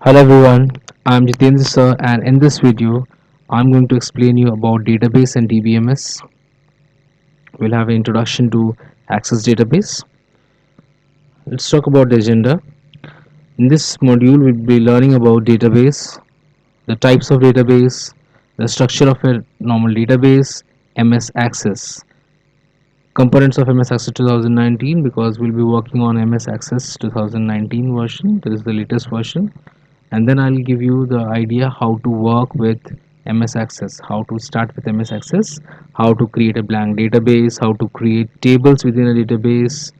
Hello everyone, I'm Jitendra sir and in this video I'm going to explain you about database and DBMS. We'll have an introduction to Access Database. Let's talk about the agenda. In this module we'll be learning about database, the types of database, the structure of a normal database, MS Access, components of MS Access 2019 because we'll be working on MS Access 2019 version, that is the latest version, and then I'll give you the idea how to work with MS Access, how to start with MS Access, how to create a blank database, how to create tables within a database,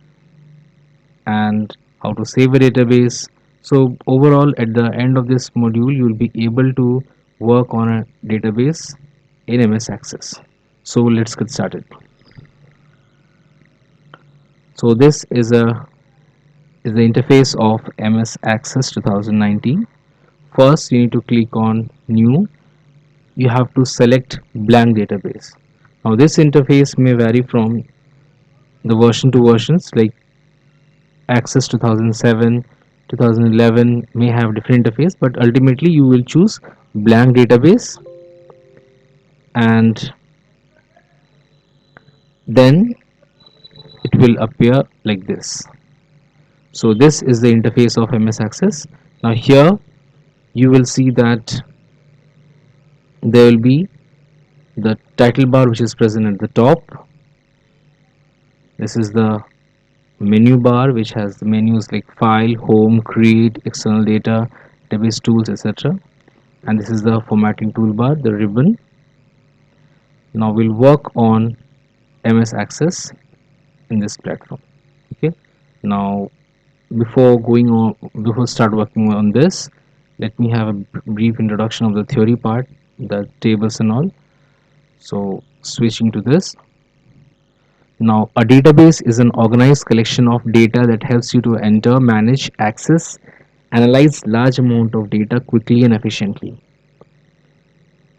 and how to save a database. So overall at the end of this module you will be able to work on a database in MS Access. So let's get started. So this is the interface of MS Access 2019. First you need to click on new. You have to select blank database. Now this interface may vary from the version to versions, like Access 2007, 2011 may have different interface, but ultimately you will choose blank database, and then it will appear like this. So this is the interface of MS Access. Now here you will see that there will be the title bar which is present at the top. This is the menu bar which has the menus like file, home, create, external data, database tools, etc. And this is the formatting toolbar, the ribbon. Now we'll work on MS Access in this platform. Okay. Now before start working on this, let me have a brief introduction of the theory part, the tables and all. So switching to this. Now, a database is an organized collection of data that helps you to enter, manage, access, analyze large amount of data quickly and efficiently.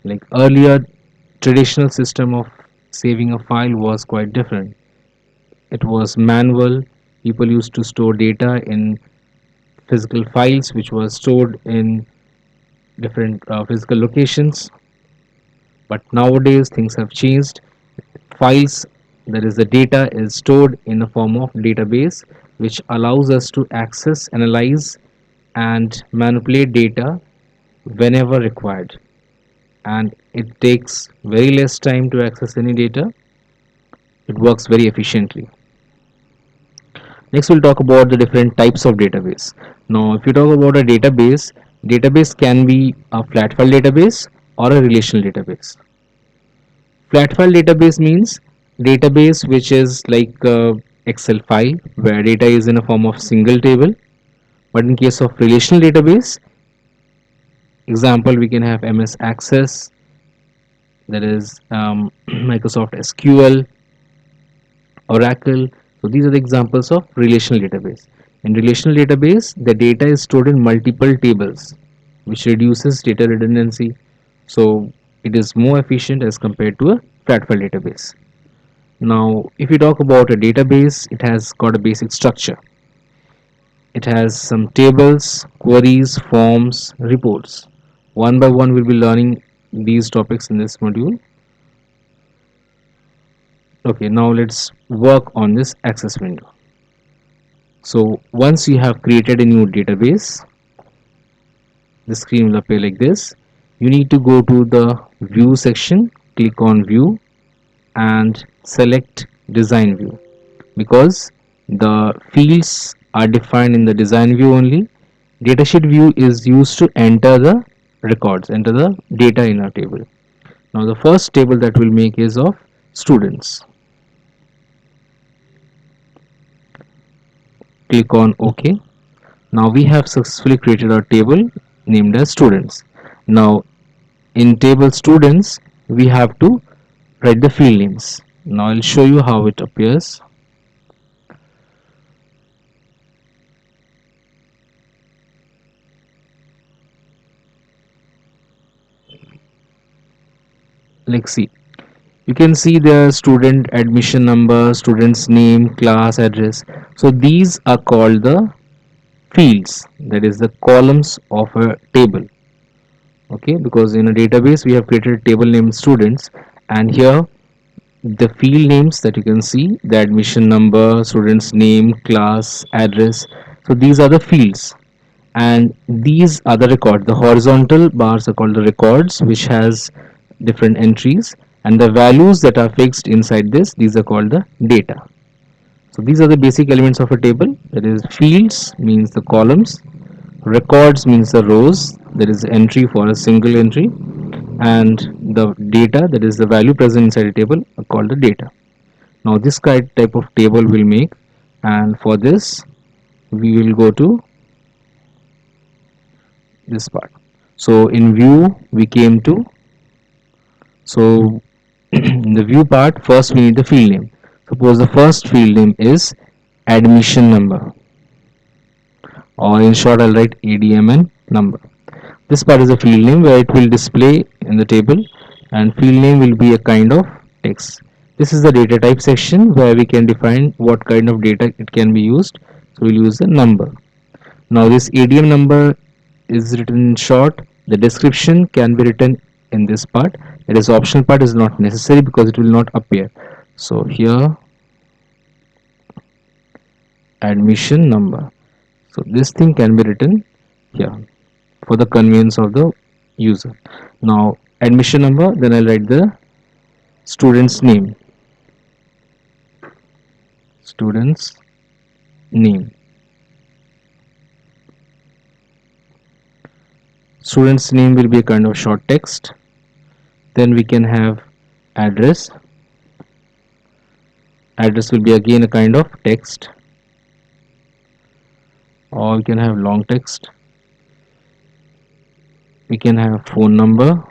Like earlier, traditional system of saving a file was quite different. It was manual. People used to store data in physical files, which was stored in different physical locations. But nowadays, things have changed. Files, that is the data, is stored in a form of database, which allows us to access, analyze, and manipulate data whenever required, and it takes very less time to access any data. It works very efficiently. Next we'll talk about the different types of database. Now if you talk about a database can be a flat file database or a relational database. Flat file database means database which is like a Excel file where data is in a form of single table. But in case of relational database, example, we can have MS Access, that is Microsoft SQL, Oracle. So these are the examples of relational database. In relational database, the data is stored in multiple tables, which reduces data redundancy. So it is more efficient as compared to a flat file database. Now, if you talk about a database, it has got a basic structure. It has some tables, queries, forms, reports. One by one, we'll be learning these topics in this module. Okay, now let's work on this access window. So once you have created a new database, the screen will appear like this. You need to go to the view section, click on view and select design view, because the fields are defined in the design view only. Datasheet view is used to enter the records, enter the data in a table. Now the first table that we'll make is of students. Click on OK. Now we have successfully created our table named as students. Now in table students we have to write the field names. Now I'll show you how it appears. Like see, you can see the student admission number, student's name, class, address. So these are called the fields, that is the columns of a table. Okay, because in a database we have created a table named students, and here the field names that you can see, the admission number, student's name, class, address. So these are the fields, and these are the record. The horizontal bars are called the records, which has different entries, and the values that are fixed inside this, these are called the data. So these are the basic elements of a table. That is, fields means the columns, records means the rows, there is entry for a single entry, and the data, that is the value present inside a table, are called the data. Now this type of table will make, and for this we will go to this part. So in view we came to, so in the view part, first we need the field name. Suppose the first field name is admission number, or in short I'll write ADMN number. This part is a field name where it will display in the table, and field name will be a kind of text. This is the data type section where we can define what kind of data it can be used. So we'll use the number. Now this ADM number is written in short. The description can be written in this part. It is optional part, is not necessary because it will not appear. So here admission number. So this thing can be written here for the convenience of the user. Now admission number, then I'll write the student's name. Student's name. Student's name will be a kind of short text. Then we can have address. Address will be again a kind of text, or we can have long text. We can have phone number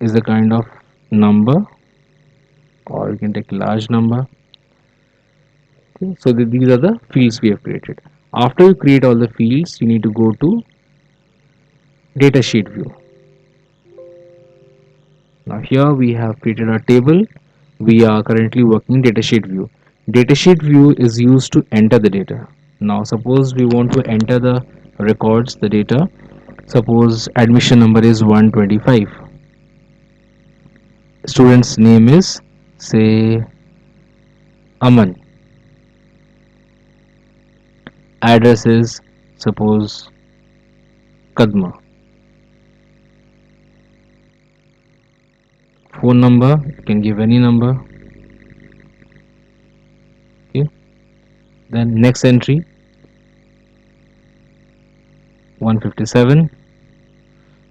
is a kind of number, or we can take large number. Okay, so these are the fields we have created. After you create all the fields, you need to go to datasheet view. Now here we have created our table. We are currently working datasheet view. Datasheet view is used to enter the data. Now suppose we want to enter the records, the data. Suppose admission number is 125. Student's name is, say, Aman. Address is, suppose, Kadma. Phone number, you can give any number. Okay. Then next entry 157.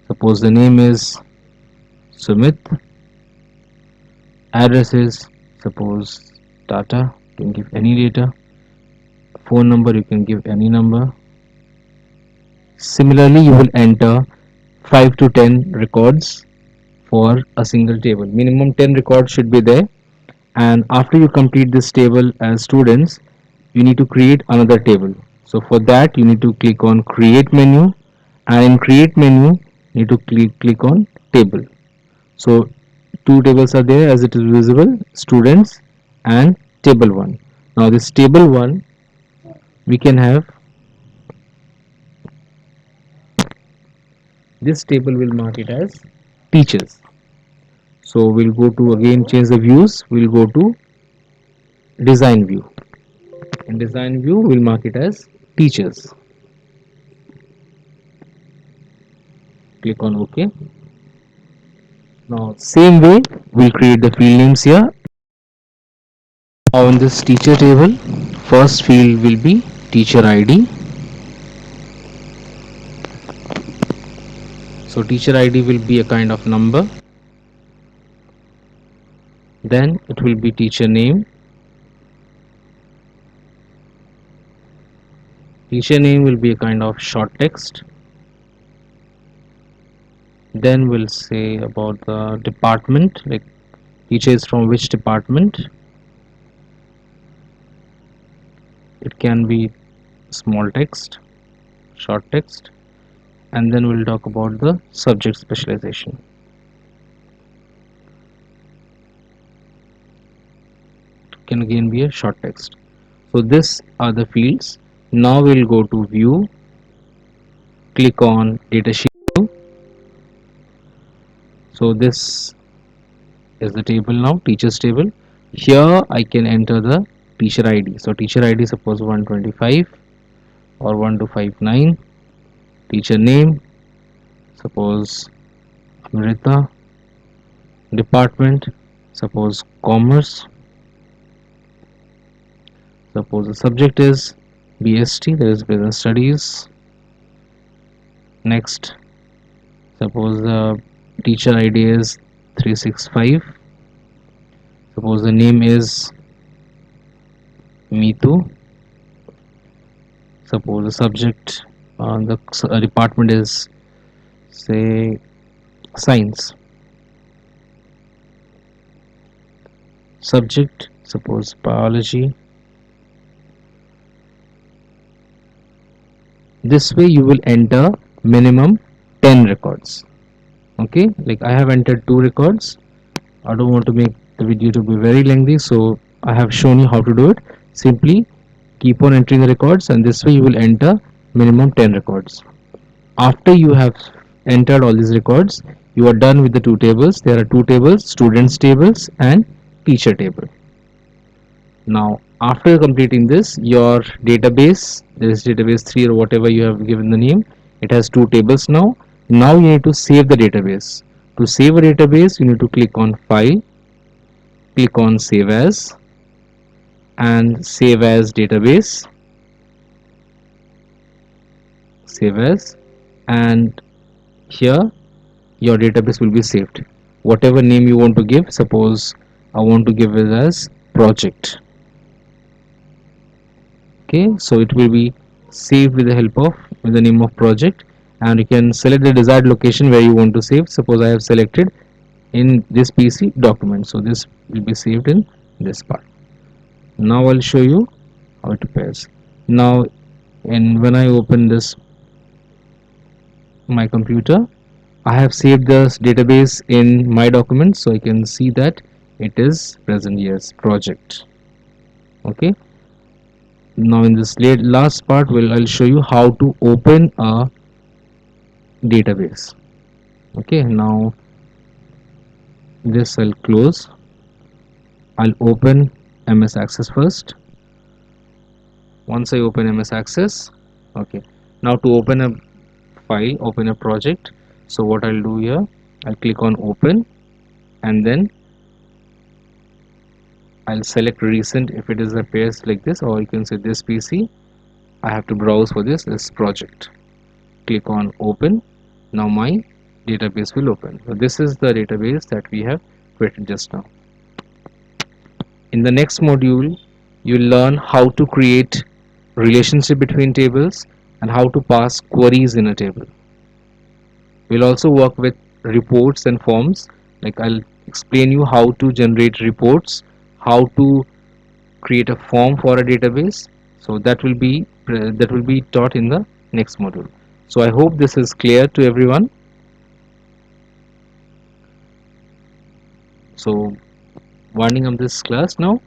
Suppose the name is Sumit. Address is, suppose, Tata. You can give any data. Phone number, you can give any number. Similarly, you will enter 5 to 10 records for a single table. Minimum 10 records should be there. And after you complete this table as students, you need to create another table. So for that you need to click on create menu, and in create menu you need to click on table. So two tables are there as it is visible, students and table 1. Now this table 1, we can have, this table will mark it as teachers. So we'll go to, again change the views, we'll go to design view. In design view we'll mark it as teachers. Click on OK. Now same way we'll create the field names here. Now in this teacher table, first field will be teacher ID. So teacher ID will be a kind of number. Then it will be teacher name. Teacher name will be a kind of short text. Then we'll say about the department, like teacher is from which department. It can be small text, short text, and then we'll talk about the subject specialization. can again be a short text. So this are the fields. Now we'll go to view, click on datasheet. So this is the table now, teachers table. Here I can enter the teacher ID. So teacher ID, suppose 125 or 1259. Teacher name, suppose Amrita. Department, suppose commerce. Suppose the subject is BST, that is business studies. Next, suppose the teacher ID is 365. Suppose the name is Mitu. Suppose the subject, the department is, say, science. Subject, suppose biology. This way you will enter minimum 10 records. Okay, like I have entered 2 records. I don't want to make the video to be very lengthy, so I have shown you how to do it. Simply keep on entering the records, and this way you will enter minimum 10 records. After you have entered all these records, you are done with the 2 tables. There are 2 tables, students tables and teacher table. Now after completing this, your database, there is database 3 or whatever you have given the name, it has 2 tables now. Now you need to save the database. To save a database, you need to click on file, click on save as, and save as database, save as, and here your database will be saved. Whatever name you want to give, suppose I want to give it as project. Okay, so it will be saved with the help of with the name of project, and you can select the desired location where you want to save. Suppose I have selected in this PC document, so this will be saved in this part. Now I'll show you how it appears. Now, and when I open this my computer, I have saved this database in my documents, so I can see that it is present. Yes, project. Okay, now in this last part I'll show you how to open a database. Okay, now this I'll close. I'll open MS Access first. Once I open MS Access, okay, now to open a file, open a project, so what I'll do here, I'll click on open, and then I'll select recent if it is appears like this, or you can say this PC. I have to browse for this project. Click on open. Now my database will open. So this is the database that we have created just now. In the next module, you'll learn how to create relationship between tables and how to pass queries in a table. We'll also work with reports and forms. Like I'll explain you how to generate reports, how to create a form for a database. So that will be taught in the next module. So I hope this is clear to everyone. So winding up this class now.